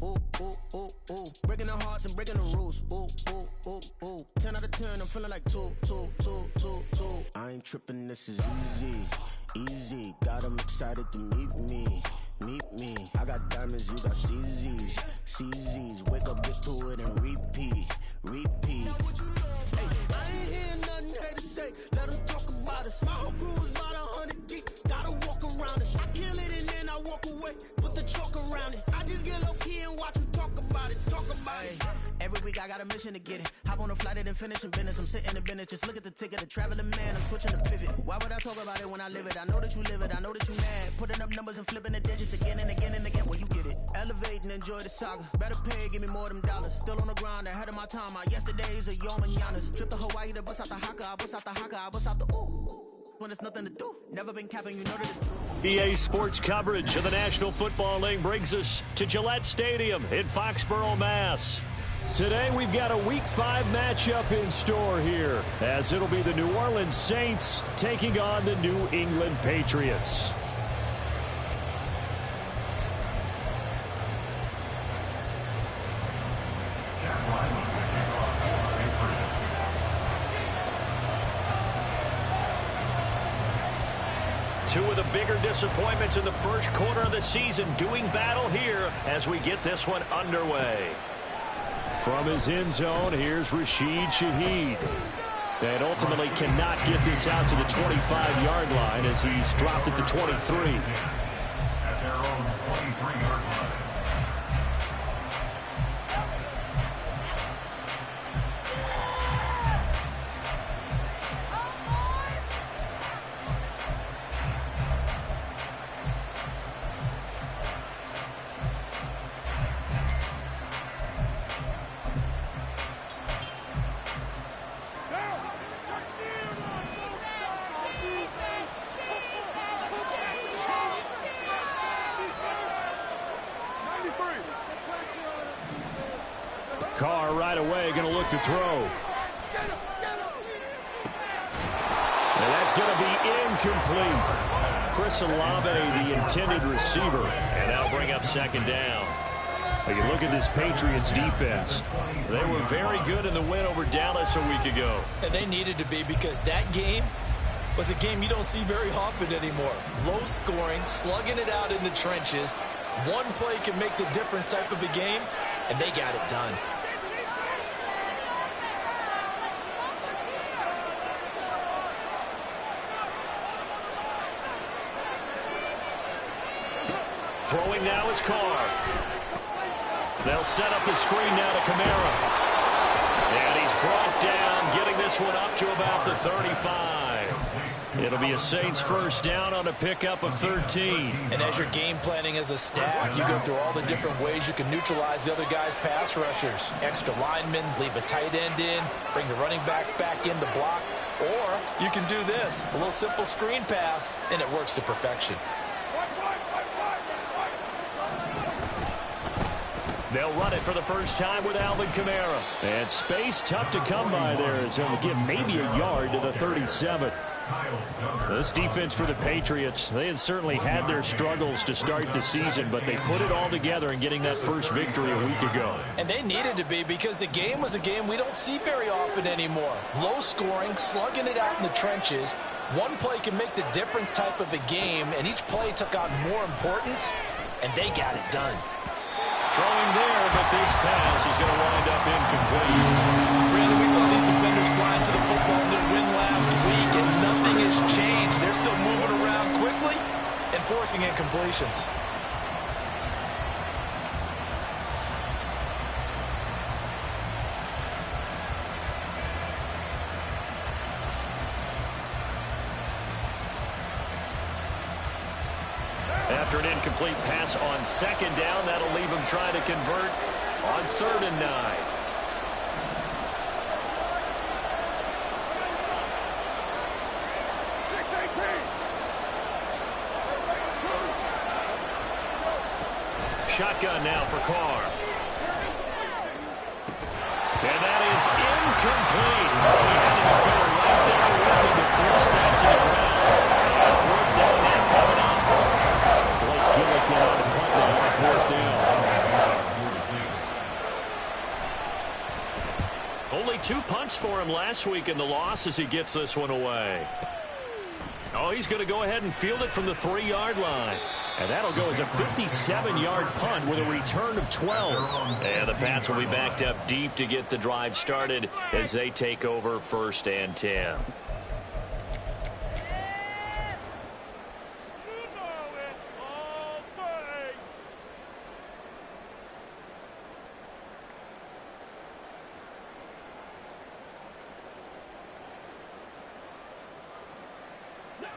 ooh, ooh, ooh, ooh. Breaking the hearts and breaking the rules. Ooh, ooh, ooh, ooh. 10 out of 10, I'm feeling like 2. I ain't tripping, this is easy, easy. Got 'em excited to meet me. I got diamonds, you got CZs. Wake up, get to it and repeat. Hey, I ain't hearing nothing haters say. Let them talk about us. My whole crew is about 100 deep. Gotta walk around it. I kill it and then I walk away. Put the chalk around it. I just get low key and watch them talk about it. Every week I got a mission to get it. Hop on a flight and then finish in business. I'm sitting in business. Just look at the ticket. The traveling man. I'm switching to pivot. Why would I talk about it when I live it? I know that you live it. I know that you mad. Putting up numbers and flipping the digits again and again and again. Well, you get it. Elevate and enjoy the saga. Better pay, give me more of them dollars. Still on the grind, ahead of my time. My yesterdays are your mananas. Trip to Hawaii to bust out the haka. I bust out the haka. I bust out the ooh. When there's nothing to do. Never been capping, you know that it's true. EA Sports coverage of the National Football League brings us to Gillette Stadium in Foxborough, Mass. Today we've got a Week 5 matchup in store here, as it'll be the New Orleans Saints taking on the New England Patriots. Two of the bigger disappointments in the first quarter of the season doing battle here as we get this one underway. From his end zone, here's Rashid Shaheed. And ultimately cannot get this out to the 25-yard line as he's dropped it to 23. At their own 23-yard line. Carr right away going to look to throw. And that's going to be incomplete. Chris Olave, the intended receiver. And that'll bring up second down. You can look at this Patriots defense. They were very good in the win over Dallas a week ago. And they needed to be, because that game was a game you don't see very often anymore. Low scoring, slugging it out in the trenches. One play can make the difference type of a game, and they got it done. Throwing now is Carr. They'll set up the screen now to Kamara. And he's brought down, getting this one up to about the 35. It'll be a Saints first down on a pickup of 13. And as you're game planning as a staff, you go through all the different ways you can neutralize the other guy's pass rushers. Extra linemen, leave a tight end in, bring the running backs back in to block. Or you can do this, a little simple screen pass, and it works to perfection. They'll run it for the first time with Alvin Kamara. And space tough to come by there as he'll get maybe a yard to the 37. This defense for the Patriots, they had certainly had their struggles to start the season, but they put it all together in getting that first victory a week ago. And they needed to be, because the game was a game we don't see very often anymore. Low scoring, slugging it out in the trenches. One play can make the difference type of a game, and each play took on more importance, and they got it done. Throwing there, but this pass is going to wind up incomplete. Brandon, we saw these defenders flying to the football in their win last week, and nothing has changed. They're still moving around quickly and forcing incompletions. After an incomplete pass on second down, that'll leave him trying to convert on 3rd and 9. Shotgun now for Carr. And that is incomplete. He had a defender right there with him to force that to the ground. And 4th down now coming up. Gillikin on the punt now on 4th down. Only 2 punts for him last week in the loss as he gets this one away. Oh, he's going to go ahead and field it from the 3-yard line. And that'll go as a 57-yard punt with a return of 12. And the Pats will be backed up deep to get the drive started as they take over 1st and 10.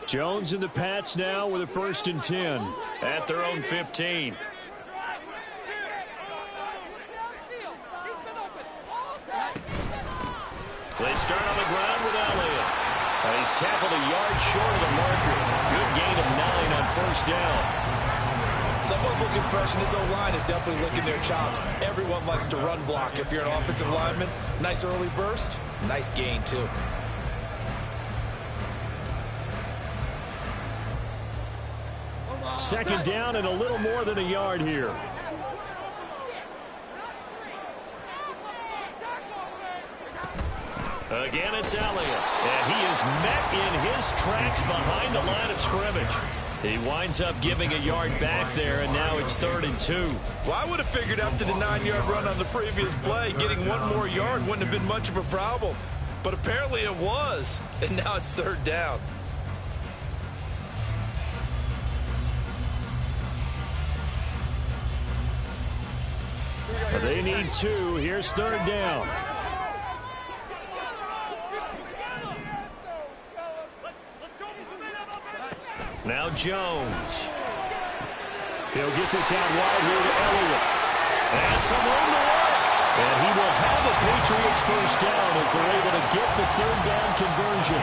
Jones and the Pats now with a 1st and 10 at their own 15. They start on the ground with Elliott. He's tackled a yard short of the marker. Good gain of 9 on 1st down. Someone's looking fresh, and his O-line is definitely licking their chops. Everyone likes to run block. If you're an offensive lineman, nice early burst, nice gain too. Second down and a little more than a yard here. Again, it's Elliott. And he is met in his tracks behind the line of scrimmage. He winds up giving a yard back there, and now it's 3rd and 2. Well, I would have figured after the 9-yard run on the previous play, getting 1 more yard wouldn't have been much of a problem. But apparently it was, and now it's 3rd down. They need 2. Here's 3rd down. Now Jones. He'll get this out wide here to Elliott. And some room to work. And he will have the Patriots 1st down as they're able to get the 3rd down conversion.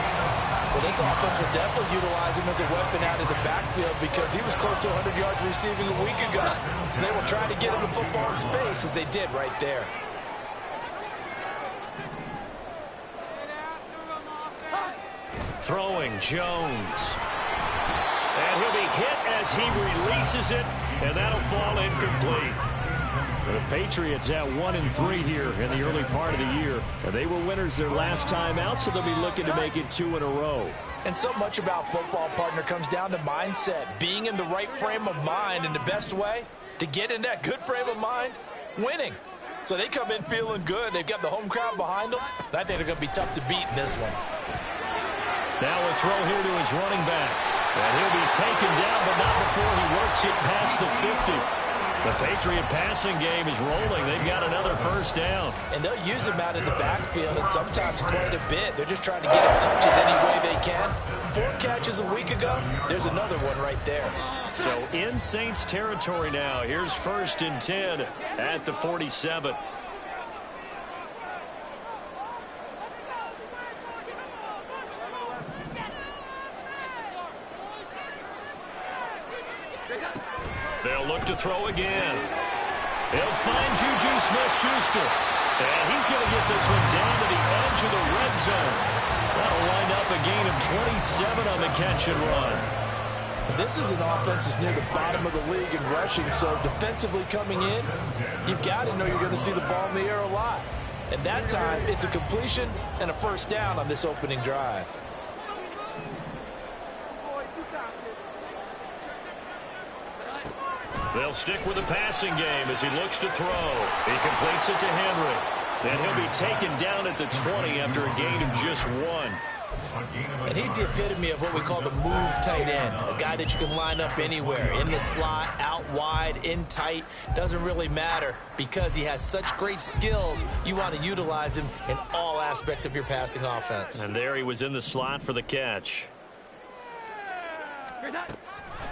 Well, this offense will definitely utilize him as a weapon out of the backfield because he was close to 100 yards receiving a week ago. So they will try to get him the football in space as they did right there. Throwing Jones. And he'll be hit as he releases it, and that'll fall incomplete. The Patriots at 1-3 here in the early part of the year. And they were winners their last time out, so they'll be looking to make it 2 in a row. And so much about football, partner, comes down to mindset. Being in the right frame of mind, and the best way to get in that good frame of mind, winning. So they come in feeling good. They've got the home crowd behind them. And I think they're going to be tough to beat in this one. Now a throw here to his running back. And he'll be taken down, but not before he works it past the 50. The Patriot passing game is rolling. They've got another 1st down. And they'll use him out in the backfield, and sometimes quite a bit. They're just trying to get him touches any way they can. 4 catches a week ago. There's another one right there. So in Saints territory now. Here's 1st and 10 at the 47. They'll look to throw again. He'll find Juju Smith-Schuster. And he's going to get this one down to the edge of the red zone. That'll wind up a gain of 27 on the catch and run. This is an offense that's near the bottom of the league in rushing, so defensively coming in, you've got to know you're going to see the ball in the air a lot. And that time, it's a completion and a 1st down on this opening drive. They'll stick with the passing game as he looks to throw. He completes it to Henry. Then he'll be taken down at the 20 after a gain of just 1. And he's the epitome of what we call the move tight end. A guy that you can line up anywhere. In the slot, out wide, in tight. Doesn't really matter because he has such great skills. You want to utilize him in all aspects of your passing offense. And there he was in the slot for the catch.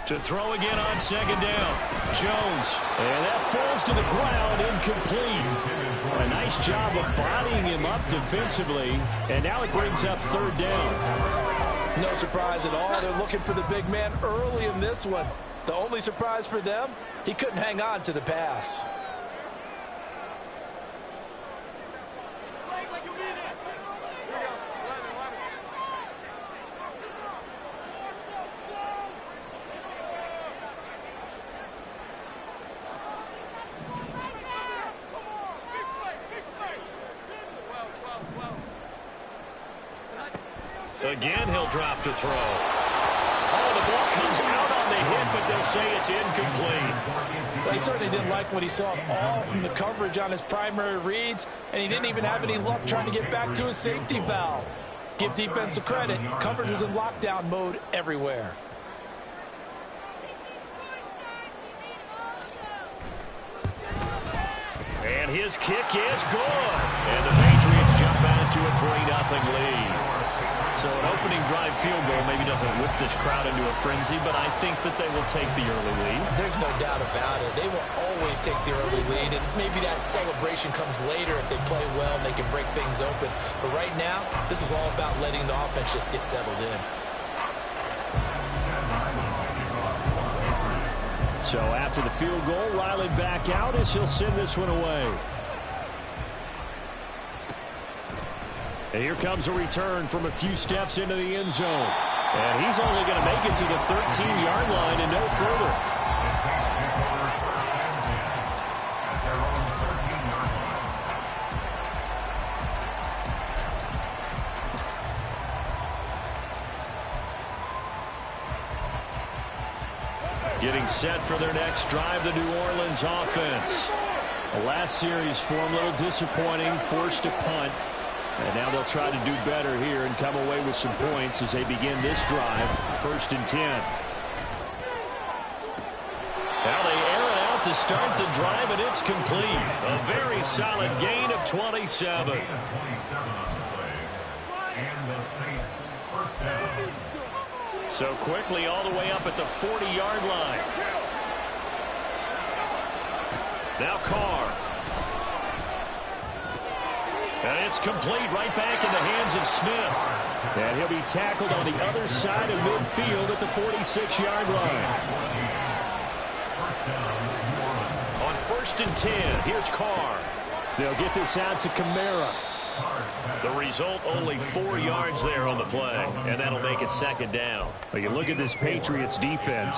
To throw again on 2nd down. Jones. And that falls to the ground, incomplete. A nice job of bodying him up defensively. And now it brings up 3rd down. No surprise at all. They're looking for the big man early in this one. The only surprise for them, he couldn't hang on to the pass. Again, he'll drop to throw. Oh, the ball comes out on the hit, but they'll say it's incomplete. Well, he certainly didn't like what he saw all from the coverage on his primary reads, and he didn't even have any luck trying to get back to his safety valve. Give defense a credit. Coverage was in lockdown mode everywhere. And his kick is good. And the Patriots jump out to a 3-0 lead. So an opening drive field goal maybe doesn't whip this crowd into a frenzy, but I think that they will take the early lead. There's no doubt about it. They will always take the early lead, and maybe that celebration comes later if they play well and they can break things open. But right now, this is all about letting the offense just get settled in. So after the field goal, Riley back out as he'll send this one away. And here comes a return from a few steps into the end zone. And he's only going to make it to the 13-yard line and no further. Getting set for their next drive, the New Orleans offense. The last series for them, a little disappointing, forced a punt. And now they'll try to do better here and come away with some points as they begin this drive. 1st and 10. Now they air it out to start the drive, and it's complete. A very solid gain of 27. And the Saints first down. So quickly all the way up at the 40-yard line. Now Carr. And it's complete right back in the hands of Smith. And he'll be tackled on the other side of midfield at the 46-yard line. On 1st and 10, here's Carr. They'll get this out to Kamara. The result, only 4 yards there on the play, and that'll make it 2nd down. But you look at this Patriots defense.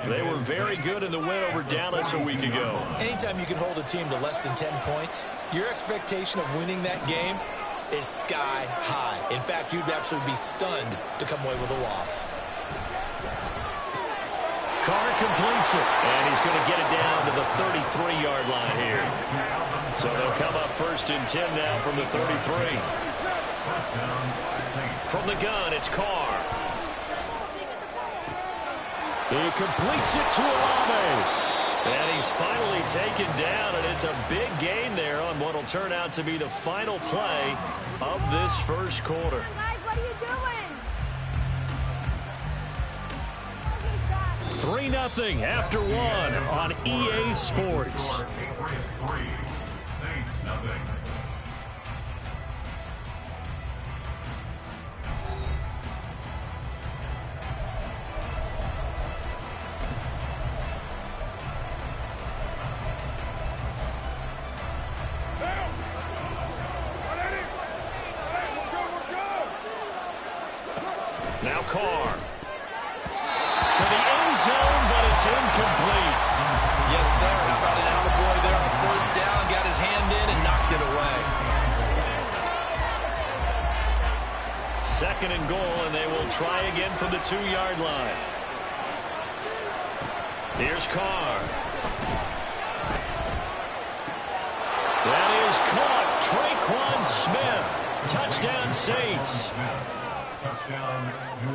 They were very good in the win over Dallas a week ago. Anytime you can hold a team to less than 10 points, your expectation of winning that game is sky high. In fact, you'd absolutely be stunned to come away with a loss. Carr completes it, and he's going to get it down to the 33-yard line here. So they'll come up 1st and 10 now from the 33. From the gun, it's Carr. He completes it to Olave. And he's finally taken down, and it's a big gain there on what will turn out to be the final play of this first quarter. Guys, what are you doing? 3-0 after 1 on EA Sports. Patriots 3, Saints nothing. Now Carr. To the end zone, but it's incomplete. Yes, sir. How about an attaboy there on 1st down, got his hand in and knocked it away. 2nd and goal, and they will try again from the 2-yard line. Here's Carr. That is caught. Traquan Smith. Touchdown, Saints.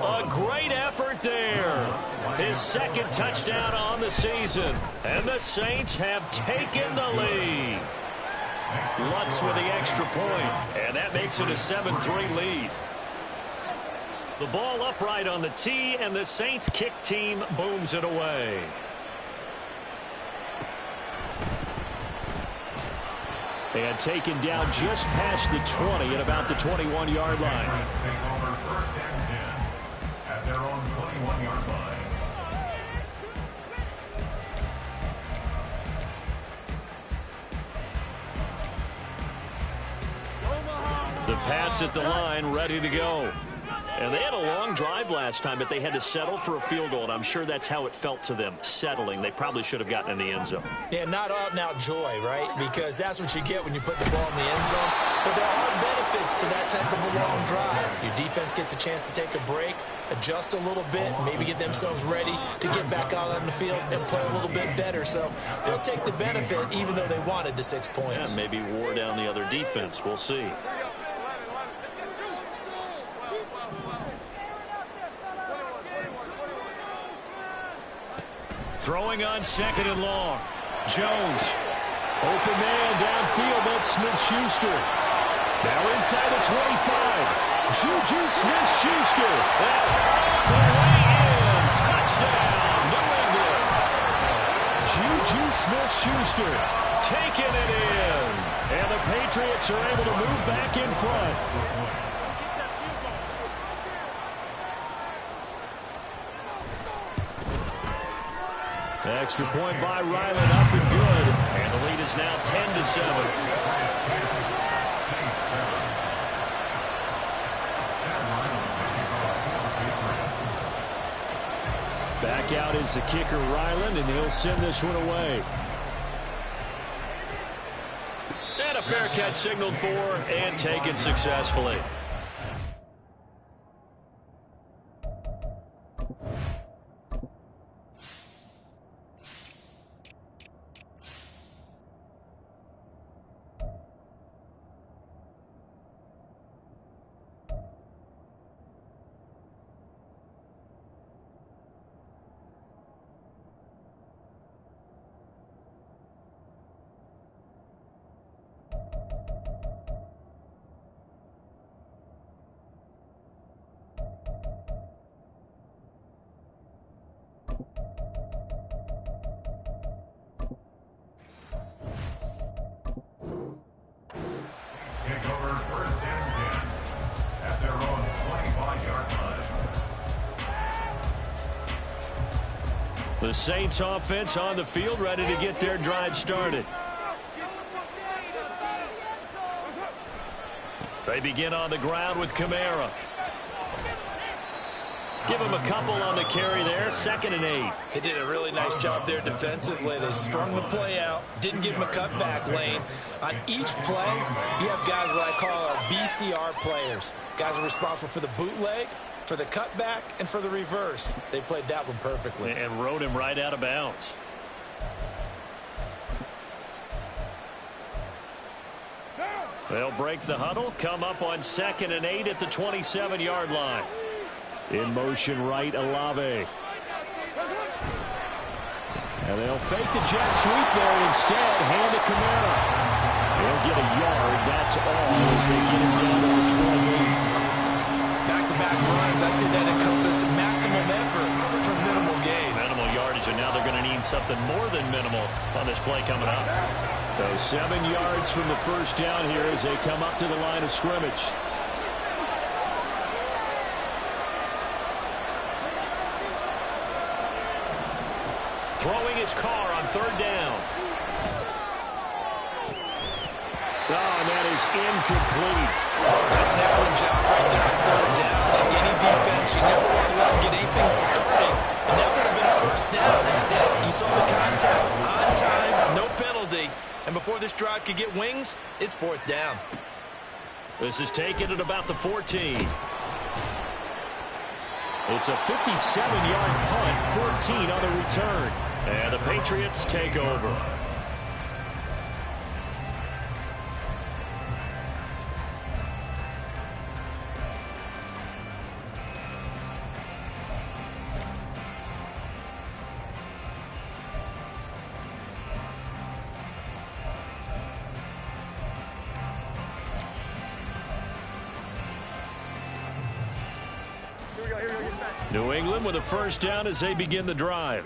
A great effort there. His 2nd touchdown on the season. And the Saints have taken the lead. Lutz with the extra point, and that makes it a 7-3 lead. The ball upright on the tee, and the Saints kick team booms it away. And taken down just past the 20 at about the 21-yard line. Take over 1st and 10 at their own 21-yard line. The Pats at the line, ready to go. And they had a long drive last time, but they had to settle for a field goal, and I'm sure that's how it felt to them, settling. They probably should have gotten in the end zone. Yeah, not out-and-out joy, right? Because that's what you get when you put the ball in the end zone. But there are benefits to that type of a long drive. Your defense gets a chance to take a break, adjust a little bit, maybe get themselves ready to get back out on the field and play a little bit better. So they'll take the benefit even though they wanted the 6 points. Yeah, maybe wore down the other defense. We'll see. Throwing on 2nd and long. Jones. Open man downfield. That's Smith-Schuster. Now inside the 25. Juju Smith-Schuster. The way in. Touchdown. New England. Juju Smith-Schuster taking it in. And the Patriots are able to move back in front. Extra point by Ryland, up and good. And the lead is now 10-7. Back out is the kicker, Ryland, and he'll send this one away. And a fair catch signaled for and taken successfully. Take over 1st and 10 at their own 25-yard line. The Saints offense on the field, ready to get their drive started. They begin on the ground with Kamara. Give him a couple on the carry there. 2nd and 8. They did a really nice job there defensively. They strung the play out, didn't give him a cutback lane. On each play, you have guys what I call our BCR players. Guys are responsible for the bootleg, for the cutback, and for the reverse. They played that one perfectly. And rode him right out of bounds. They'll break the huddle, come up on 2nd and 8 at the 27-yard line. In motion right, Olave. And they'll fake the jet sweep there instead. Hand to Kamara. They'll get a yard. That's all as they get him down to the 28. Back-to-back runs, I'd say that encompassed maximum effort for minimal gain. Minimal yardage, and now they're going to need something more than minimal on this play coming up. So 7 yards from the first down here as they come up to the line of scrimmage. Throwing his car on 3rd down. Oh, and that is incomplete. That's an excellent job right there on 3rd down. Like any defense, you never want to let them get anything started. And that would have been a 1st down. Instead, you saw the contact on time, no penalty. And before this drive could get wings, it's 4th down. This is taken at about the 14. It's a 57-yard punt, 14 on the return. And the Patriots take over. New England with a 1st down as they begin the drive.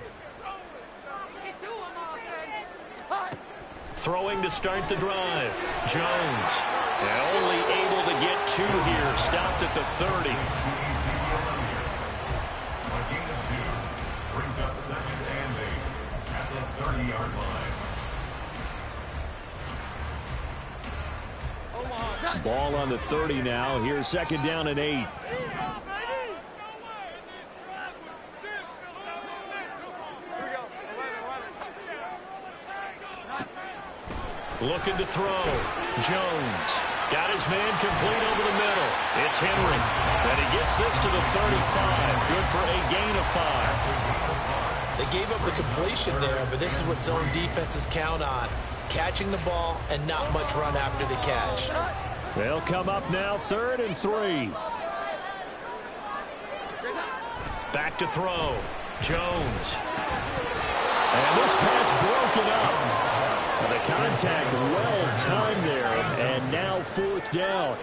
Throwing to start the drive. Jones. And only able to get 2 here. Stopped at the 30. A gain of 2 brings up 2nd and 8 at the 30-yard line. Ball on the 30 now. Here's 2nd down and 8. Looking to throw. Jones. Got his man complete over the middle. It's Henry. And he gets this to the 35. Good for a gain of 5. They gave up the completion there, but this is what zone defenses count on. Catching the ball and not much run after the catch. They'll come up now 3rd and 3. Back to throw. Jones. And this pass broken up. The contact well timed there, and now 4th down.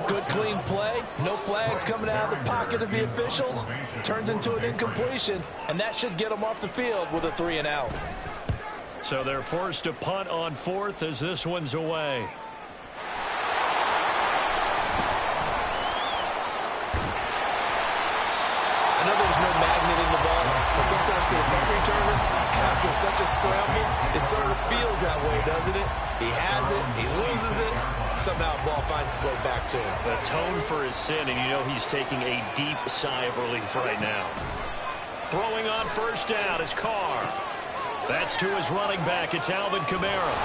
Good clean play. No flags coming out of the pocket of the officials. Turns into an incompletion, and that should get them off the field with a 3-and-out. So they're forced to punt on 4th as this one's away. I know there's no magnet in the ball, but sometimes for a punt returner, after such a scramble, it sort of feels that way, doesn't it? He has it, he loses it, somehow the ball finds its way back to him. The tone for his sin, and you know he's taking a deep sigh of relief right now. Throwing on 1st down is Carr. That's to his running back. It's Alvin Kamara.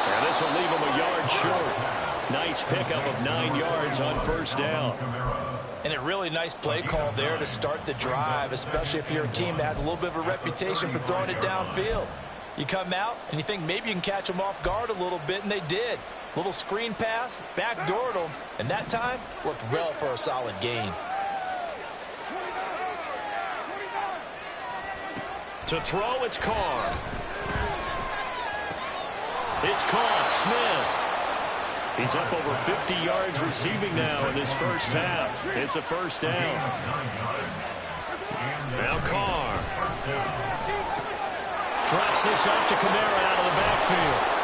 And this will leave him a yard short. Nice pickup of 9 yards on 1st down. And a really nice play call there to start the drive, especially if you're a team that has a little bit of a reputation for throwing it downfield. You come out and you think maybe you can catch them off guard a little bit, and they did. Little screen pass, backdoored them, and that time worked well for a solid gain. To throw, it's Carr. It's caught. Smith. He's up over 50 yards receiving now in this first half. It's a 1st down. Now Carr. Drops this off to Kamara out of the backfield.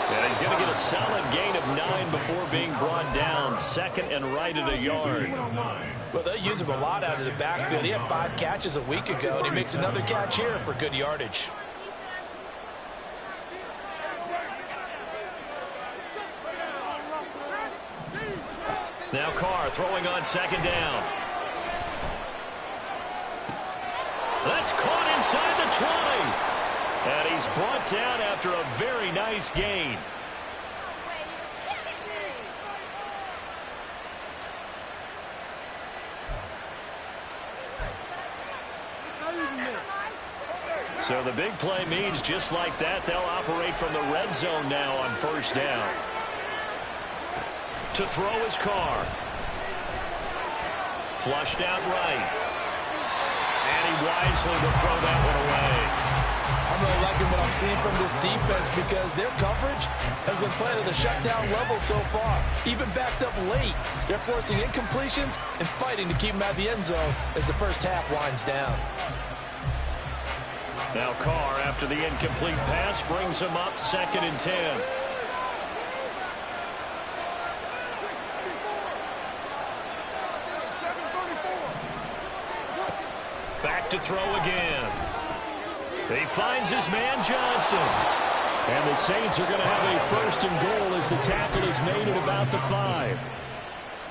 And he's going to get a solid gain of 9 before being brought down. 2nd and right at a yard. Well, they'll use him a lot out of the backfield. He had 5 catches a week ago, and he makes another catch here for good yardage. Now Carr throwing on 2nd down. That's caught inside the 20. And he's brought down after a very nice gain. So the big play means just like that, they'll operate from the red zone now on 1st down. To throw his Carr. Flushed out right. And he wisely will throw that one away. I'm really liking what I'm seeing from this defense because their coverage has been playing at a shutdown level so far. Even backed up late. They're forcing incompletions and fighting to keep them out of the end zone as the first half winds down. Now Carr, after the incomplete pass, brings him up 2nd and 10. Back to throw again. He finds his man Johnson. And the Saints are going to have a 1st and goal as the tackle is made at about the 5.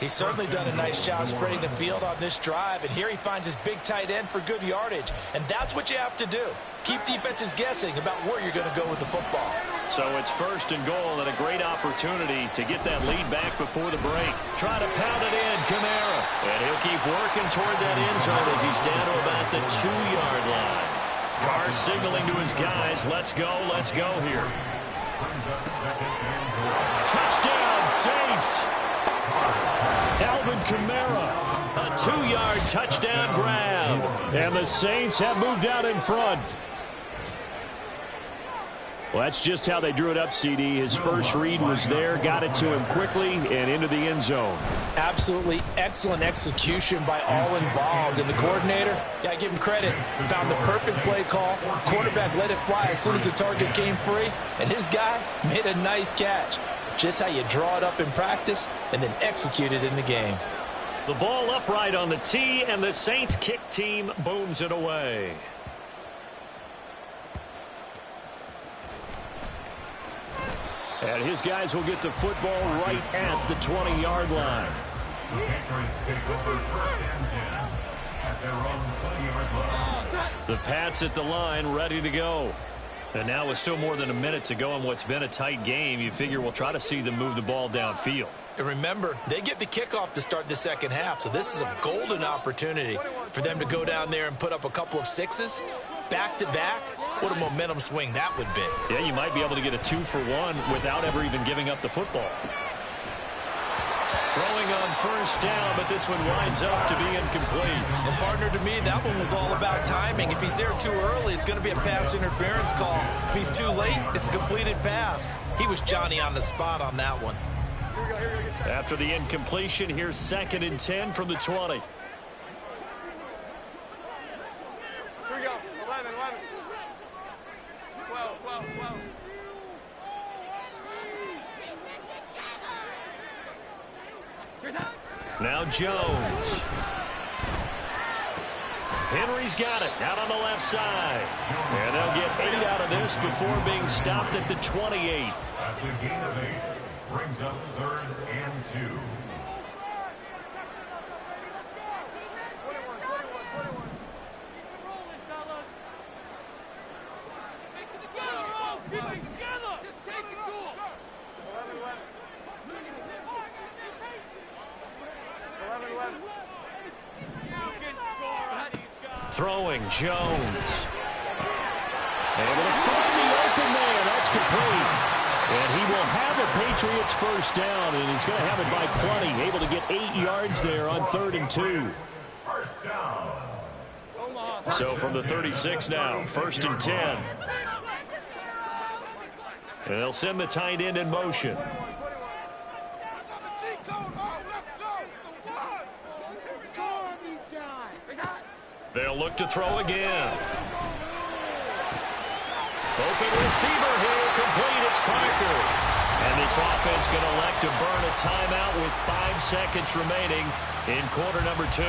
He's certainly done a nice job spreading the field on this drive, and here he finds his big tight end for good yardage. And that's what you have to do. Keep defenses guessing about where you're going to go with the football. So it's 1st and goal and a great opportunity to get that lead back before the break. Try to pound it in, Kamara. And he'll keep working toward that end zone as he's down to about the 2-yard line. Carr signaling to his guys, let's go here. Touchdown, Saints! Alvin Kamara, a 2-yard touchdown grab. And the Saints have moved out in front. Well, that's just how they drew it up, CD. His first read was there, got it to him quickly, and into the end zone. Absolutely excellent execution by all involved. And the coordinator, yeah, give him credit, found the perfect play call. Quarterback let it fly as soon as the target came free, and his guy made a nice catch. Just how you draw it up in practice and then execute it in the game. The ball upright on the tee, and the Saints kick team booms it away. And his guys will get the football right at the 20-yard line. The Patriots take over 1st and 10 at their own 20-yard line. The Pats at the line, ready to go. And now with still more than a minute to go in what's been a tight game, you figure we'll try to see them move the ball downfield. And remember, they get the kickoff to start the second half, so this is a golden opportunity for them to go down there and put up a couple of sixes back-to-back. What a momentum swing that would be. Yeah, you might be able to get a 2-for-1 without ever even giving up the football. Throwing on first down, but this one winds up to be incomplete. And partner, to me, that one was all about timing. If he's there too early, it's going to be a pass interference call. If he's too late, it's a completed pass. He was Johnny on the spot on that one. After the incompletion, here's 2nd and 10 from the 20. Here we go. 11. 12. Now Jones. Henry's got it out on the left side. And they'll get 8 out of this before being stopped at the 28. That's a gain of 8. Brings up 3rd and 2. Throwing Jones. Able to find the open man. That's complete. And he will have a Patriots first down, and he's going to have it by plenty. Able to get 8 yards there on 3rd and 2. First down. So from the 36 now, 1st and 10. And they'll send the tight end in motion. They'll look to throw again. Open receiver here, complete. It's Parker. And this offense going to elect to burn a timeout with 5 seconds remaining in quarter number 2.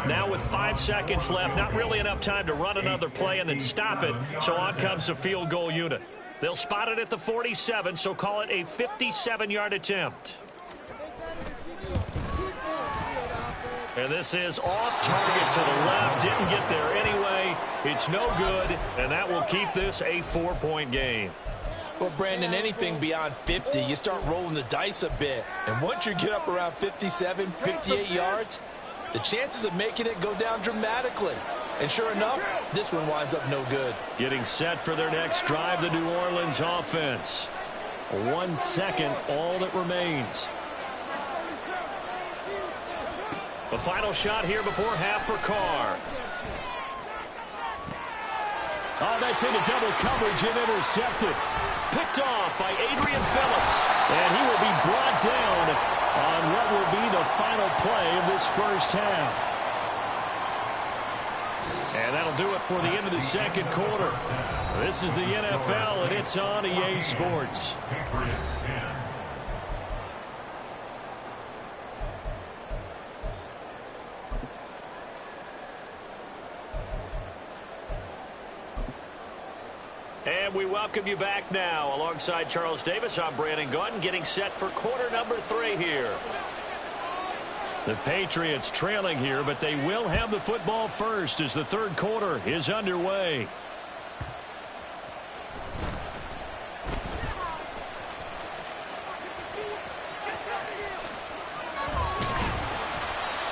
Now with 5 seconds left, not really enough time to run another play and then stop it, so on comes the field goal unit. They'll spot it at the 47, so call it a 57-yard attempt. And this is off target to the left, didn't get there anyway. It's no good, and that will keep this a 4-point game. Well, Brandon, anything beyond 50, you start rolling the dice a bit. And once you get up around 57, 58 yards, the chances of making it go down dramatically. And sure enough, this one winds up no good. Getting set for their next drive, the New Orleans offense. 1 second, all that remains. The final shot here before half for Carr. Oh, that's into double coverage and intercepted. Picked off by Adrian Phillips. And he will be brought down on what will be the final play of this first half. And that'll do it for the end of the second quarter. This is the NFL, and it's on EA Sports. Patriots 10. And we welcome you back now. Alongside Charles Davis, I'm Brandon Gautin, getting set for quarter number 3 here. The Patriots trailing here, but they will have the football first as the third quarter is underway.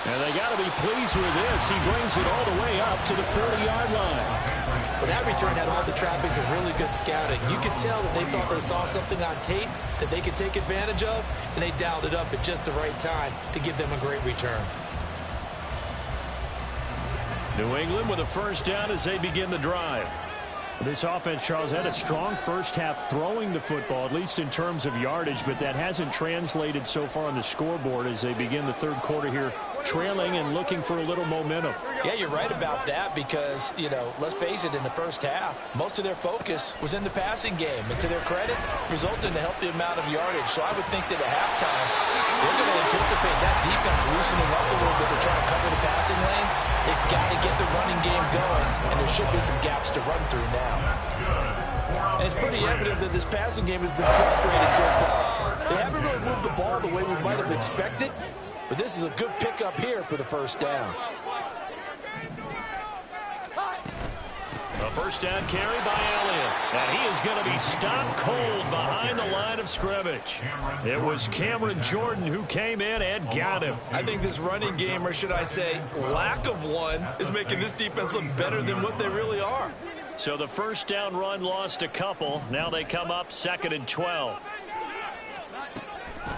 And they got to be pleased with this. He brings it all the way up to the 40-yard line. But that return had all the trappings of really good scouting. You could tell that they thought they saw something on tape that they could take advantage of, and they dialed it up at just the right time to give them a great return. New England with a first down as they begin the drive. This offense, Charles, had a strong first half throwing the football, at least in terms of yardage, but that hasn't translated so far on the scoreboard as they begin the third quarter here, trailing and looking for a little momentum. Yeah, you're right about that because, you know, let's face it, in the first half, most of their focus was in the passing game. And to their credit, resulted in a healthy amount of yardage. So I would think that at halftime, they're going to anticipate that defense loosening up a little bit to try to cover the passing lanes. They've got to get the running game going, and there should be some gaps to run through now. And it's pretty evident that this passing game has been frustrated so far. They haven't really moved the ball the way we might have expected, but this is a good pickup here for the first down. A first down carry by Elliott. And he is going to be stopped cold behind the line of scrimmage. It was Cameron Jordan who came in and got him. I think this running game, or should I say lack of one, is making this defense look better than what they really are. So the first down run lost a couple. Now they come up 2nd and 12.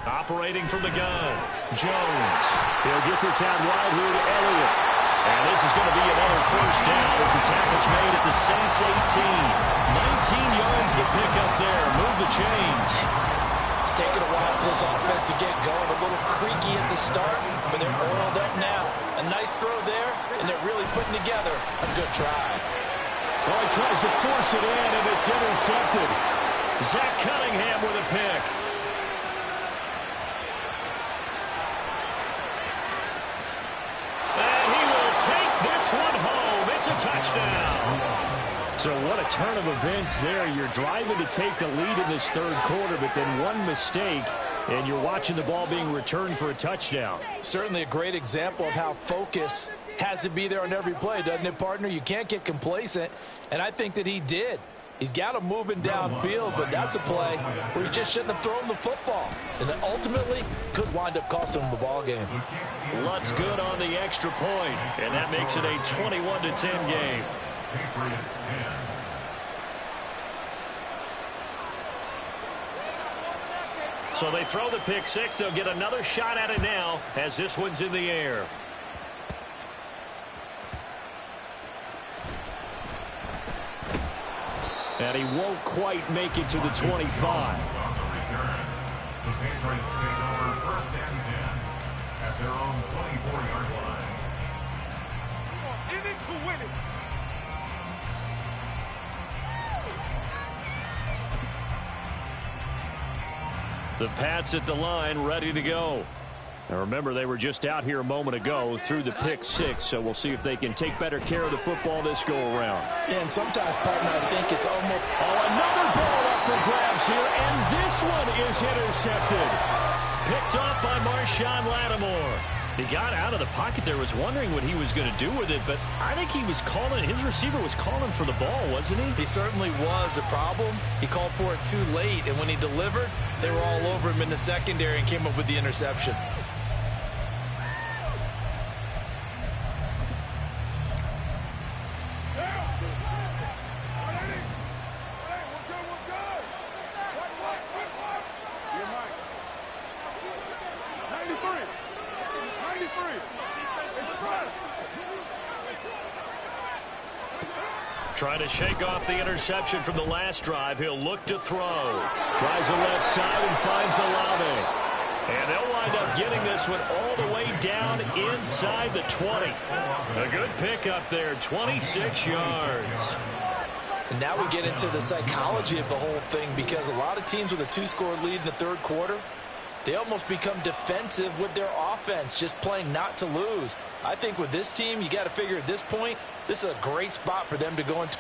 Operating from the gun, Jones. He'll get this out wide here to Elliott. And this is going to be another first down as the tackle's made at the Saints 18. 19 yards to pick up there. Move the chains. It's taken a while for this offense to get going. A little creaky at the start, but they're oiled up now. A nice throw there, and they're really putting together a good drive. Well, he tries to force it in, and it's intercepted. Zach Cunningham with a pick. And he will take this one home. It's a touchdown. So what a turn of events there. You're driving to take the lead in this third quarter, but then one mistake, and you're watching the ball being returned for a touchdown. Certainly a great example of how focus has to be there on every play, doesn't it, partner? You can't get complacent, and I think that he did. He's got him moving downfield, but that's a play where he just shouldn't have thrown the football. And that ultimately could wind up costing him the ball game. Lutz good on the extra point, and that makes it a 21-10 game. Patriots 10. So they throw the pick six. They'll get another shot at it now as this one's in the air. And he won't quite make it to the 25. On the return, the Patriots take over 1st and 10 at their own 24-yard line. In it to win it. The Pats at the line, ready to go. Now remember, they were just out here a moment ago through the pick six, so we'll see if they can take better care of the football this go-around. Yeah, and sometimes, partner, I think it's almost... Oh, another ball up for grabs here, and this one is intercepted. Picked off by Marshawn Lattimore. He got out of the pocket there, was wondering what he was going to do with it, but I think he was calling, his receiver was calling for the ball, wasn't he? He certainly was. The problem, he called for it too late, and when he delivered, they were all over him in the secondary and came up with the interception. Trying to shake off the interception from the last drive. He'll look to throw. Tries the left side and finds Olave. And they'll wind up getting this one all the way down inside the 20. A good pick up there, 26 yards. And now we get into the psychology of the whole thing, because a lot of teams with a 2-score lead in the third quarter, they almost become defensive with their offense, just playing not to lose. I think with this team, you got to figure at this point, this is a great spot for them to go into.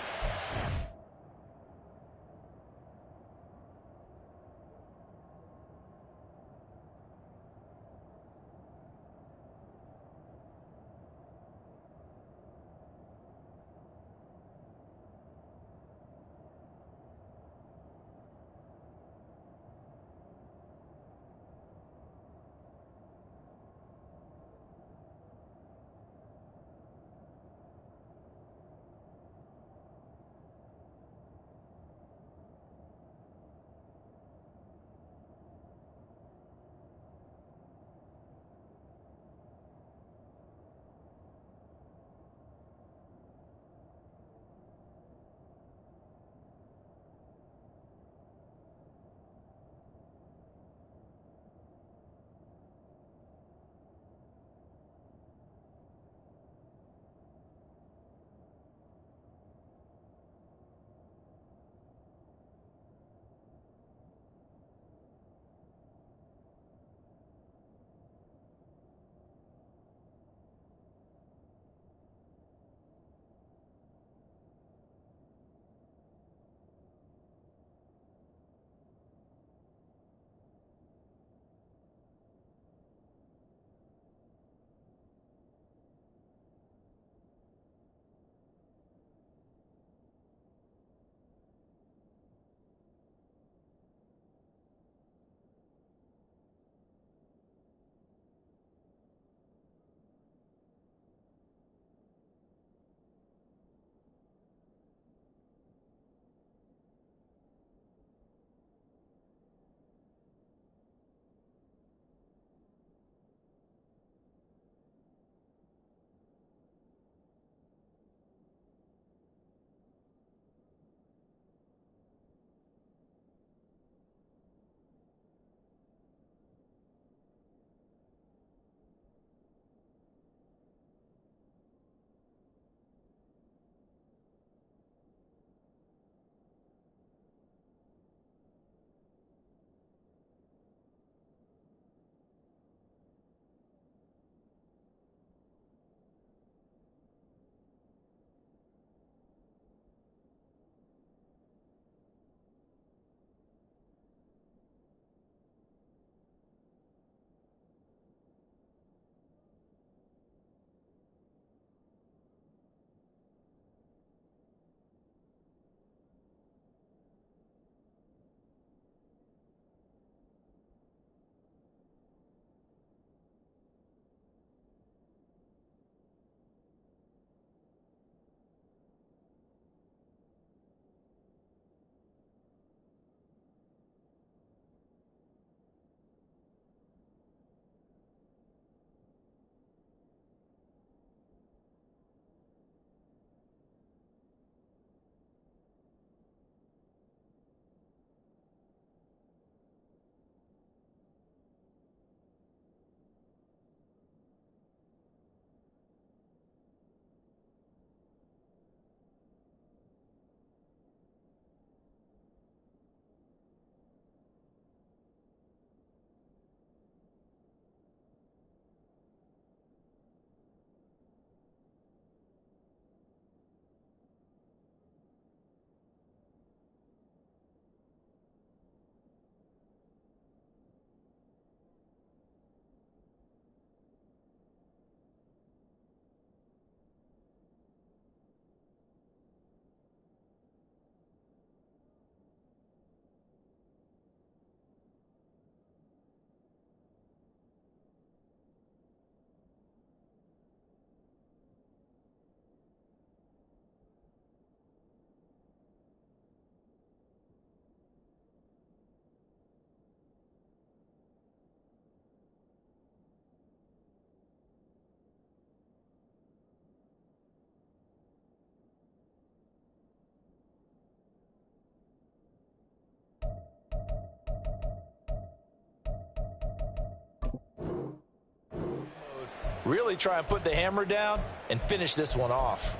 Really try and put the hammer down and finish this one off.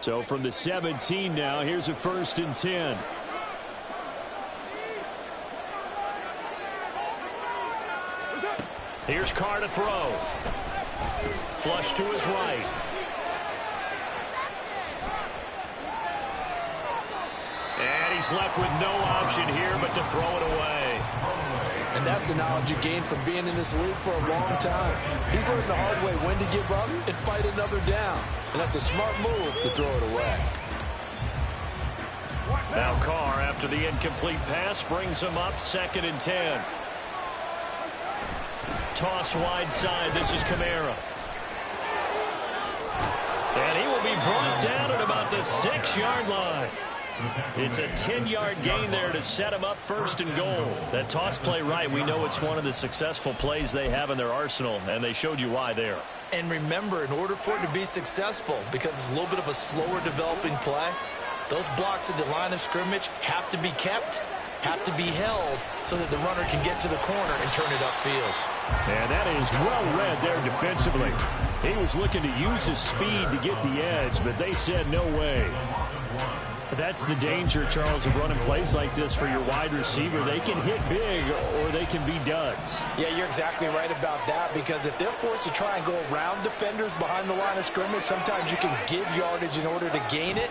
So from the 17 now, here's a 1st and 10. Here's Carr to throw. Flush to his right. And he's left with no option here but to throw it away. And that's the knowledge you gain from being in this league for a long time. He's learned the hard way when to give up and fight another down. And that's a smart move to throw it away. Now Carr, after the incomplete pass, brings him up 2nd and 10. Toss wide side. This is Kamara. And he will be brought down at about the 6-yard line. It's a 10-yard gain there to set him up 1st and goal. That toss play right, we know it's one of the successful plays they have in their arsenal, and they showed you why there. And remember, in order for it to be successful, because it's a little bit of a slower developing play, those blocks at the line of scrimmage have to be kept, have to be held, so that the runner can get to the corner and turn it upfield. And that is well read there defensively. He was looking to use his speed to get the edge, but they said no way. That's the danger, Charles, of running plays like this for your wide receiver. They can hit big or they can be duds. Yeah, you're exactly right about that, because if they're forced to try and go around defenders behind the line of scrimmage, sometimes you can give yardage in order to gain it.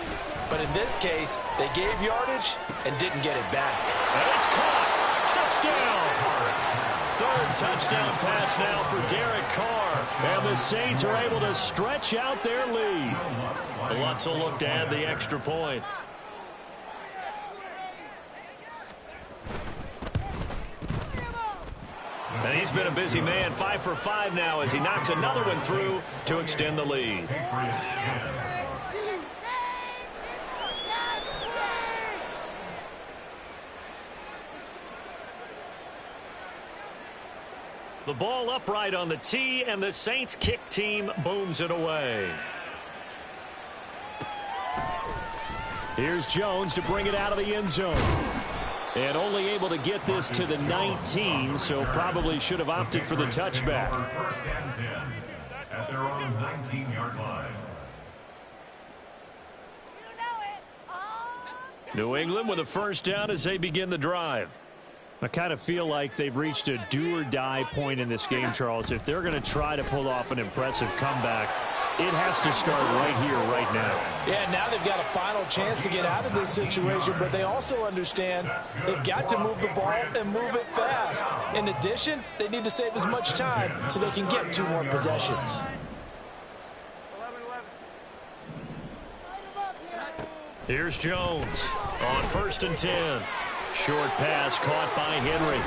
But in this case, they gave yardage and didn't get it back. And it's caught. Touchdown. 3rd touchdown pass now for Derek Carr. And the Saints are able to stretch out their lead. Lutz will look to add the extra point. And he's been a busy man, 5 for 5 now as he knocks another one through to extend the lead. The ball upright on the tee, and the Saints kick team booms it away. Here's Jones to bring it out of the end zone. And only able to get this to the 19, so probably should have opted for the touchback. 1st and 10 at their own 19-yard line. New England with a 1st down as they begin the drive. I kind of feel like they've reached a do-or-die point in this game, Charles. If they're going to try to pull off an impressive comeback, it has to start right here, right now. Yeah, now they've got a final chance to get out of this situation, but they also understand they've got to move the ball and move it fast. In addition, they need to save as much time so they can get 2 more possessions. Here's Jones on 1st and 10. Short pass caught by Henry.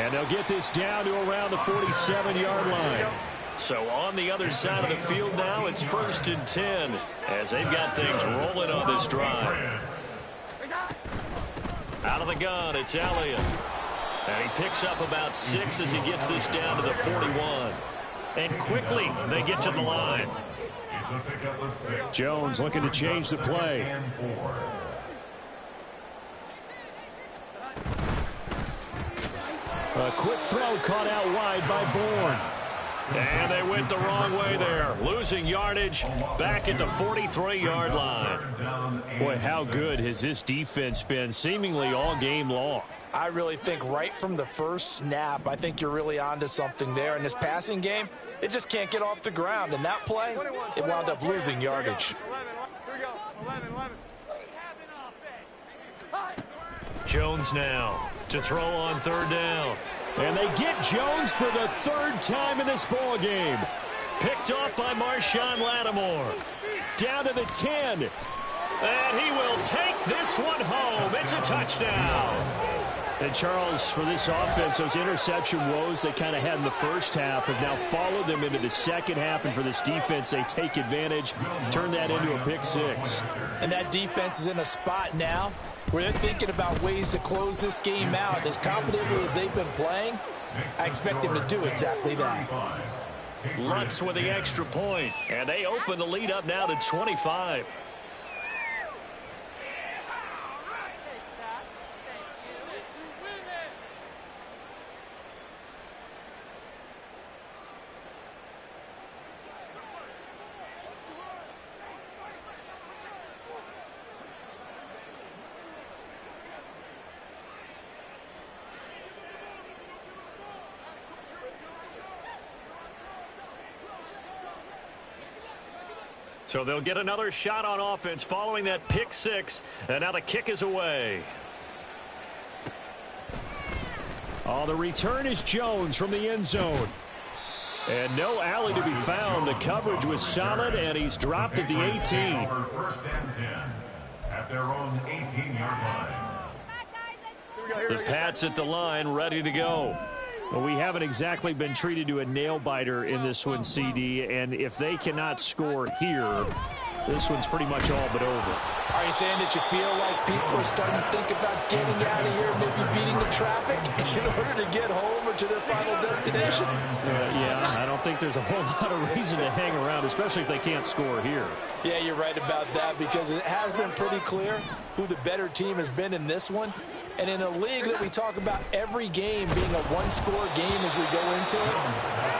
And they'll get this down to around the 47-yard line. So on the other side of the field now, it's 1st and 10 as they've got things rolling on this drive. Out of the gun, it's Elliott. And he picks up about 6 as he gets this down to the 41. And quickly, they get to the line. Jones looking to change the play. A quick throw caught out wide by Bourne. And they went the wrong way there. Losing yardage back at the 43-yard line. Boy, how good has this defense been seemingly all game long? I really think right from the first snap, I think you're really onto something there. In this passing game, it just can't get off the ground. And that play, it wound up losing yardage. Jones now to throw on 3rd down. And they get Jones for the 3rd time in this ball game. Picked off by Marshawn Lattimore. Down to the 10. And he will take this one home. It's a touchdown. And Charles, for this offense, those interception woes they kind of had in the first half have now followed them into the second half. And for this defense, they take advantage, turn that into a pick 6. And that defense is in a spot now where they're thinking about ways to close this game out. As confidently as they've been playing, I expect him to do exactly that. Lutz with the extra point, and they open the lead up now to 25. So they'll get another shot on offense following that pick six, and now the kick is away. Oh, the return is Jones from the end zone. And no alley to be found. The coverage was solid, and he's dropped at the 18. First and 10 at their own 18-yard line. The Pats at the line, ready to go. Well, we haven't exactly been treated to a nail-biter in this one, CD, and if they cannot score here, this one's pretty much all but over. Are you saying that you feel like people are starting to think about getting out of here, maybe beating the traffic in order to get home or to their final destination? Yeah, I don't think there's a whole lot of reason to hang around, especially if they can't score here. Yeah, you're right about that, because it has been pretty clear who the better team has been in this one. And in a league that we talk about every game being a one-score game as we go into it,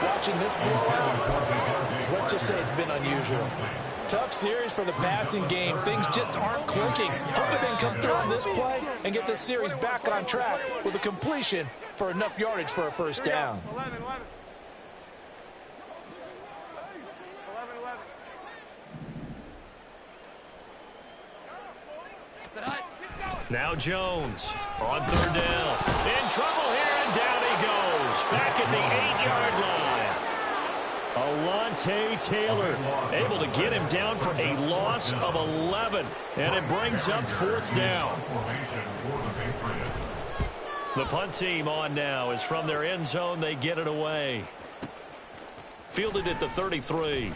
watching this blowout, let's just say it's been unusual. Tough series for the passing game. Things just aren't clicking. Hoping they can come through on this play and get this series back on track with a completion for enough yardage for a first down. 11. Now Jones on third down. In trouble here, and down he goes. Back at the 8-yard line. Alontae Taylor able to get him down for a loss of 11. And it brings up fourth down. The punt team on now is from their end zone. They get it away. Fielded at the 33.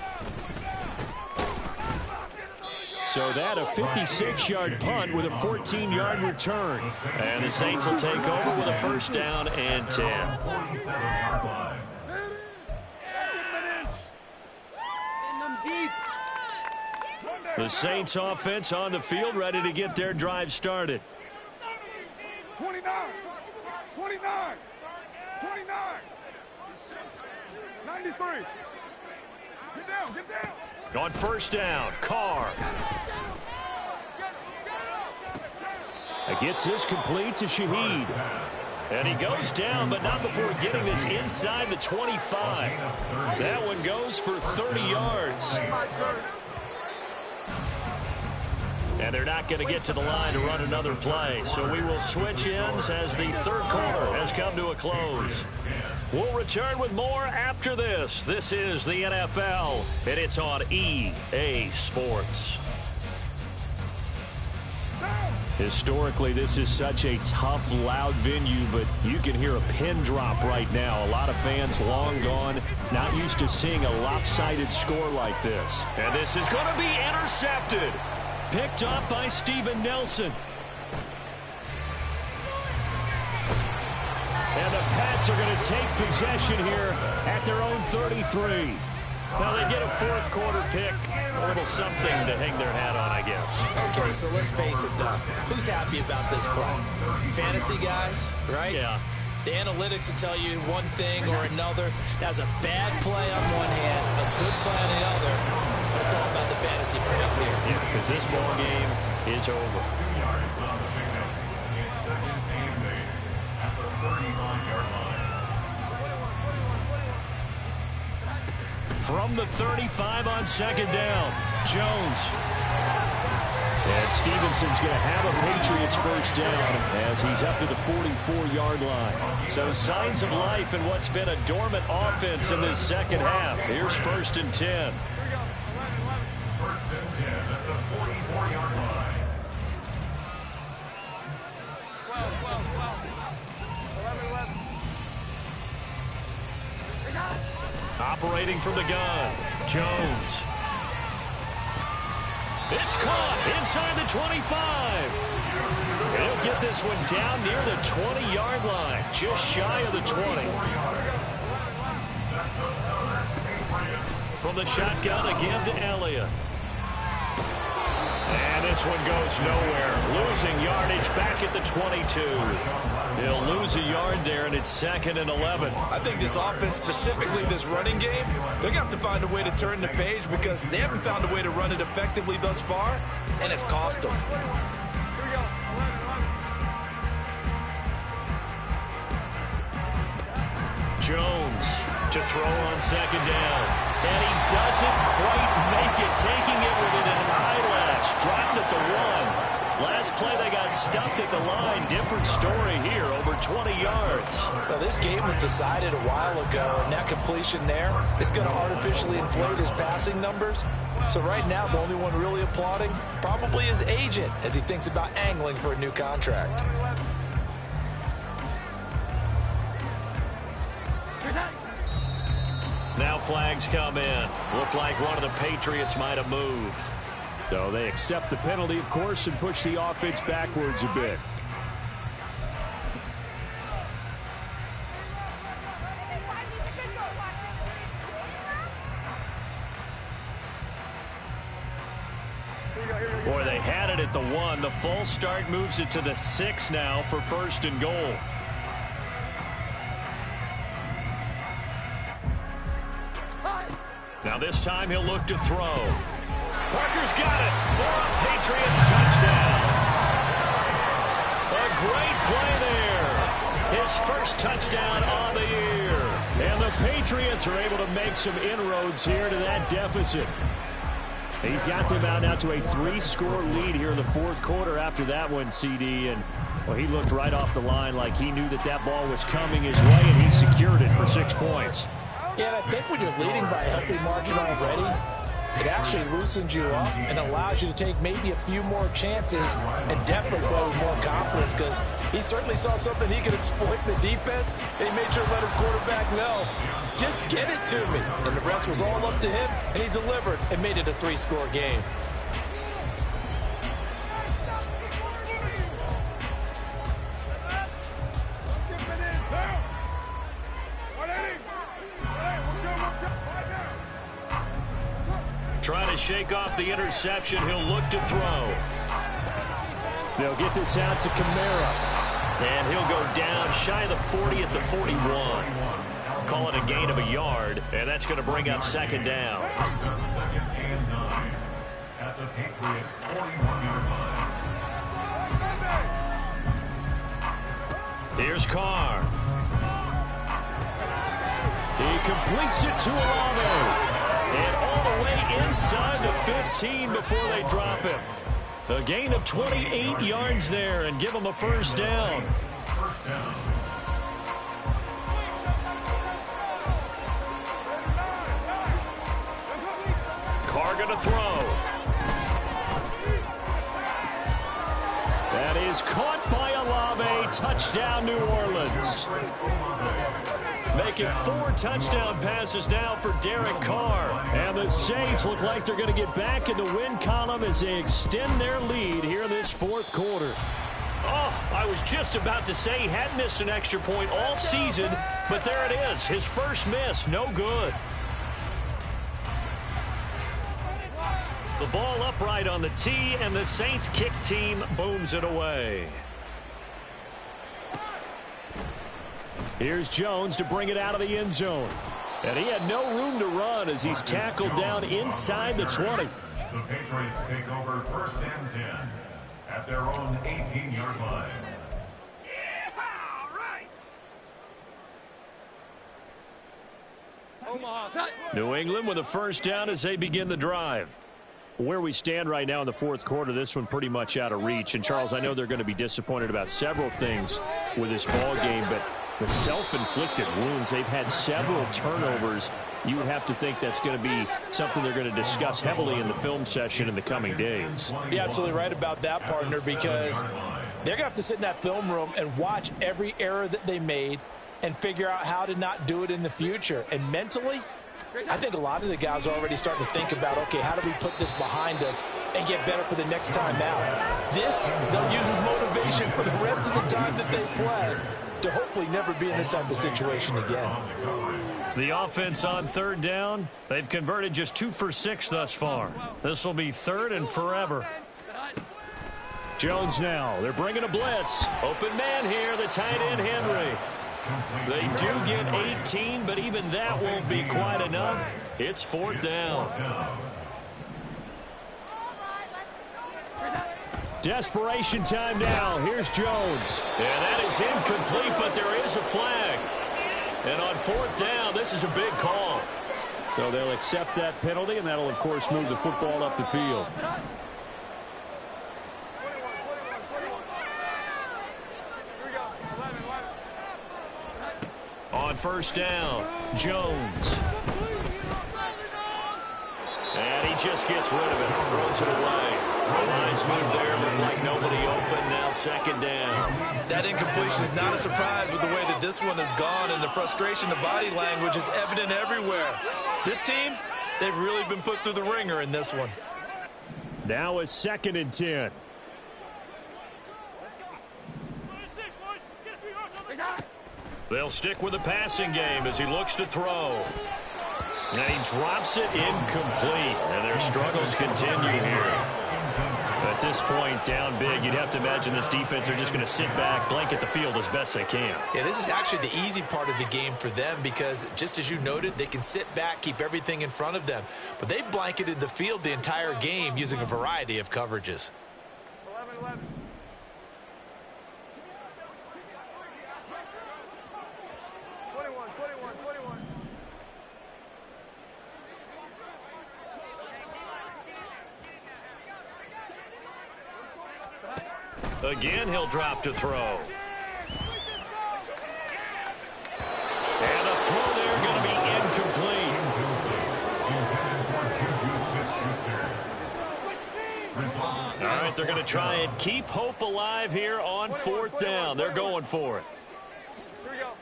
So that a 56-yard punt with a 14-yard return. And the Saints will take over with a first down and 10. The Saints offense on the field, ready to get their drive started. 29. 93. Get down. On first down, Carr. Gets this complete to Shaheed. And he goes down, but not before getting this inside the 25. That one goes for 30 yards. And they're not going to get to the line to run another play. So we will switch ends as the third quarter has come to a close. We'll return with more after this. This is the NFL, and it's on EA Sports. Historically, this is such a tough, loud venue, but you can hear a pin drop right now. A lot of fans long gone, not used to seeing a lopsided score like this. And this is going to be intercepted. Picked up by Steven Nelson. And the Pats are going to take possession here at their own 33. Now they get a fourth quarter pick. A little something to hang their hat on, I guess. Okay, so let's face it, though. Who's happy about this play? Fantasy guys, right? Yeah. The analytics will tell you one thing or another. That's a bad play on one hand, a good play on the other. But it's all about the fantasy points here. Yeah, because this ball game is over. 2 yards on the pickup. It's second and 8 at the 35-yard line. From the 35 on second down, Jones. And Stevenson's going to have a Patriots first down as he's up to the 44-yard line. So signs of life in what's been a dormant offense in this second half. Here's first and 10. First and 10 at the 44-yard line. 11. Operating from the gun, Jones. It's caught inside the 25. He'll get this one down near the 20-yard line, just shy of the 20. From the shotgun again to Elliott. And this one goes nowhere. Losing yardage back at the 22. He'll lose a yard there, and it's 2nd and 11. I think this offense, specifically this running game, they're going to have to find a way to turn the page because they haven't found a way to run it effectively thus far, and it's cost them. Jones to throw on 2nd down. And he doesn't quite make it, taking it within an eyelash. Dropped at the 1. Last play, they got stuffed at the line. Different story here, over 20 yards. Well, this game was decided a while ago, and that completion there is going to artificially inflate his passing numbers. So right now, the only one really applauding probably his agent as he thinks about angling for a new contract. Now flags come in. Looked like one of the Patriots might have moved. So they accept the penalty, of course, and push the offense backwards a bit. Boy, they had it at the 1. The false start moves it to the 6 now for 1st and goal. Now this time he'll look to throw. Parker's got it for a Patriots touchdown. A great play there. His first touchdown on the year. And the Patriots are able to make some inroads here to that deficit. He's got them out now to a 3-score lead here in the 4th quarter after that one, CD. And well, he looked right off the line like he knew that that ball was coming his way, and he secured it for 6 points. Yeah, and I think when you're leading by a healthy margin already, it actually loosens you up and allows you to take maybe a few more chances and definitely play with more confidence because he certainly saw something he could exploit in the defense, and he made sure to let his quarterback know, just get it to me. And the rest was all up to him, and he delivered and made it a 3-score game. Trying to shake off the interception. He'll look to throw. They'll get this out to Kamara. And he'll go down shy of the 40 at the 41. Call it a gain of a yard, and that's going to bring up 2nd down. 2nd and 9 at the Patriots' 41-yard line. Here's Carr. He completes it to Olave. And all the way inside the 15 before they drop him. A gain of 28 yards there and give him a 1st down. Carr going to throw. That is caught by Olave. Touchdown, New Orleans. Making 4 touchdown passes now for Derek Carr. And the Saints look like they're going to get back in the win column as they extend their lead here in this 4th quarter. Oh, I was just about to say he hadn't missed an extra point all season, but there it is. His first miss, no good. The ball upright on the tee, and the Saints kick team booms it away. Here's Jones to bring it out of the end zone. And he had no room to run as he's tackled down inside the 20. The Patriots take over 1st and 10 at their own 18-yard line. New England with a 1st down as they begin the drive. Where we stand right now in the 4th quarter, this one pretty much out of reach. And, Charles, I know they're going to be disappointed about several things with this ball game, but the self-inflicted wounds, they've had several turnovers. You would have to think that's going to be something they're going to discuss heavily in the film session in the coming days. You're absolutely right about that, partner, because they're going to have to sit in that film room and watch every error that they made and figure out how to not do it in the future. And mentally, I think a lot of the guys are already starting to think about, okay, how do we put this behind us and get better for the next time out? This, they'll use as motivation for the rest of the time that they play to hopefully never be in this type of situation again. The offense on third down, they've converted just 2 for 6 thus far. This will be third and forever. Jones now. They're bringing a blitz. Open man here, the tight end, Henry. They do get 18, but even that won't be quite enough. It's fourth down. Desperation time now. Here's Jones. And that is incomplete, but there is a flag. And on fourth down, this is a big call. So they'll accept that penalty, and that'll, of course, move the football up the field. On first down, Jones. And he just gets rid of it, throws it away. The lines move there, look like nobody open, now second down. That incompletion is not a surprise with the way that this one has gone, and the frustration, the body language is evident everywhere. This team, they've really been put through the ringer in this one. Now a 2nd and 10. They'll stick with the passing game as he looks to throw. And he drops it incomplete. And their struggles continue here. At this point, down big, you'd have to imagine this defense are just going to sit back, blanket the field as best they can. Yeah, this is actually the easy part of the game for them because, just as you noted, they can sit back, keep everything in front of them. But they've blanketed the field the entire game using a variety of coverages. 11-11. Again, he'll drop to throw. And a throw there going to be incomplete. All right, they're going to try and keep hope alive here on fourth down. They're going for it. Here we go.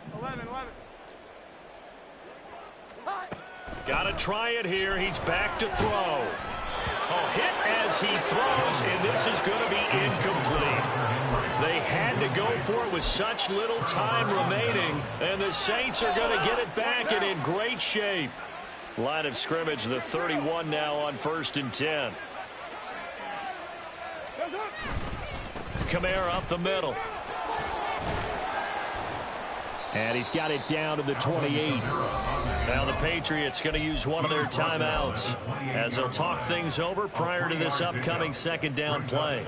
11-11. Got to try it here. He's back to throw. Oh, hit as he throws, and this is going to be incomplete. They had to go for it with such little time remaining, and the Saints are going to get it back and in great shape. Line of scrimmage, the 31 now on 1st and 10. Kamara up the middle. And he's got it down to the 28. Now the Patriots going to use one of their timeouts as they'll talk things over prior to this upcoming second down play.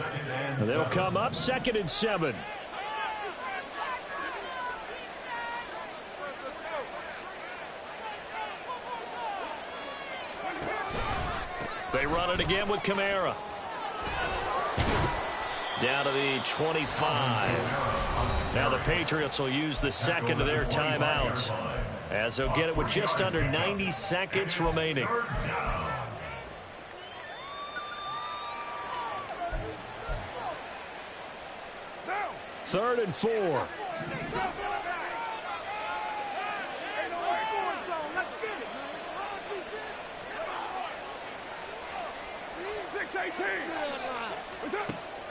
They'll come up 2nd and 7. They run it again with Kamara. Down to the 25. Now the Patriots will use the second of their timeouts as they'll get it with just under 90 seconds remaining. Third and 4. 6-18.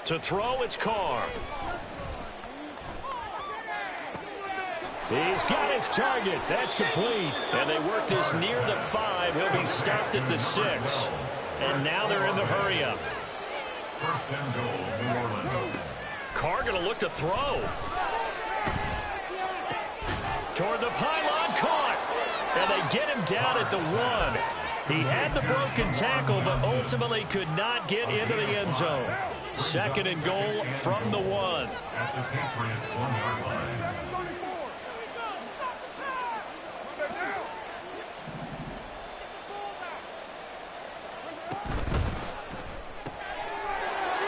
To throw, it's Carr. He's got his target. That's complete. And they work this near the 5. He'll be stopped at the 6. And now they're in the hurry-up. First and goal, New Orleans. Carr going to look to throw. Toward the pylon, caught. And they get him down at the 1. He had the broken tackle, but ultimately could not get into the end zone. 2nd and goal from the 1. At the Patriots 1-yard line.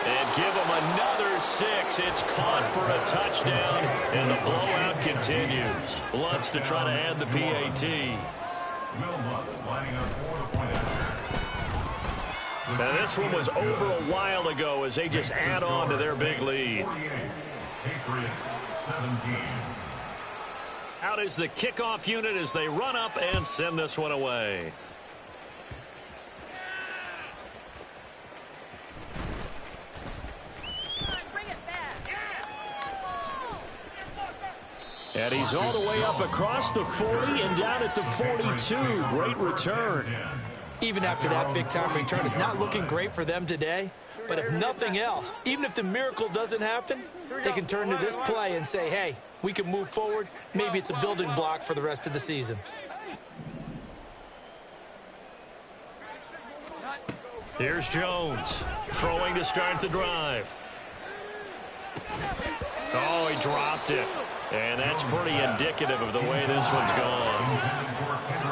And give him another 6. It's caught for a touchdown, and the blowout continues. Lutz to try to add the PAT. Will Lutz lining up for the point after. Now this one was over a while ago as they just add on to their big lead. 48, Patriots 17. Out is the kickoff unit as they run up and send this one away. And he's all the way up across the 40 and down at the 42. Great return. Even after that big-time return, it's not looking great for them today. But if nothing else, even if the miracle doesn't happen, they can turn to this play and say, hey, we can move forward. Maybe it's a building block for the rest of the season. Here's Jones throwing to start the drive. Oh, he dropped it. And that's pretty indicative of the way this one's gone.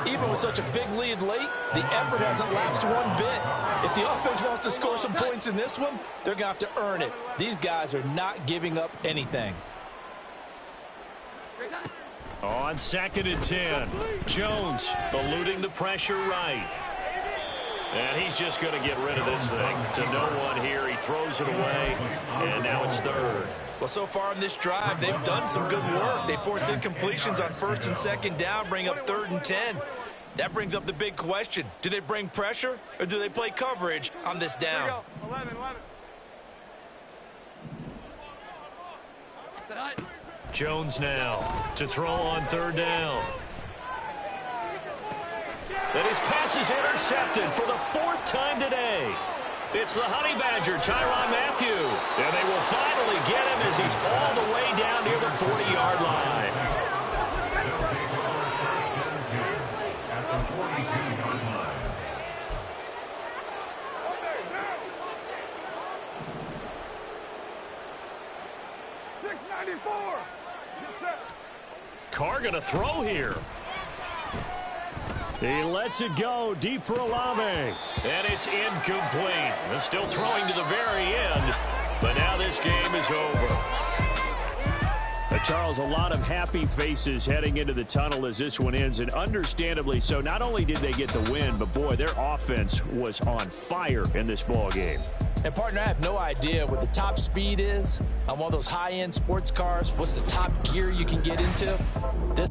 Even with such a big lead late, the effort hasn't lapsed one bit. If the offense wants to score some points in this one, they're going to have to earn it. These guys are not giving up anything. On 2nd and 10, Jones eluding the pressure right. And he's just going to get rid of this thing. To no one here, he throws it away, and now it's 3rd. Well, so far in this drive, they've done some good work. They force incompletions on 1st and 2nd down, bring up 3rd and 10. That brings up the big question. Do they bring pressure, or do they play coverage on this down? 11. Jones now to throw on 3rd down. And his pass is intercepted for the 4th time today. It's the Honey Badger, Tyrann Mathieu. And they will finally get him as he's all the way down near the 40-yard line. At the 42-yard line. Carr going to throw here. He lets it go deep for Olave. And it's incomplete. They're still throwing to the very end. But now this game is over. Charles, a lot of happy faces heading into the tunnel as this one ends. And understandably so. Not only did they get the win, but boy, their offense was on fire in this ball game. And, partner, I have no idea what the top speed is on one of those high-end sports cars. What's the top gear you can get into? This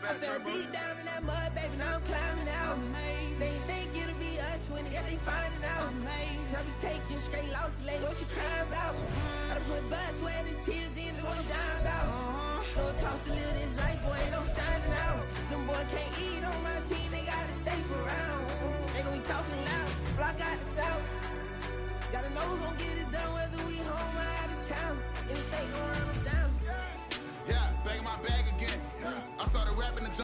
I fell deep down in that mud, baby, now I'm climbing out. They think it'll be us when they finding out. I be taking straight losses, lady, what you crying about? I done put blood, sweat, and tears in, just what I'm dying about. Know it costs to live this life, boy, ain't no signing out. Them boy can't eat on my team, they gotta stay for right.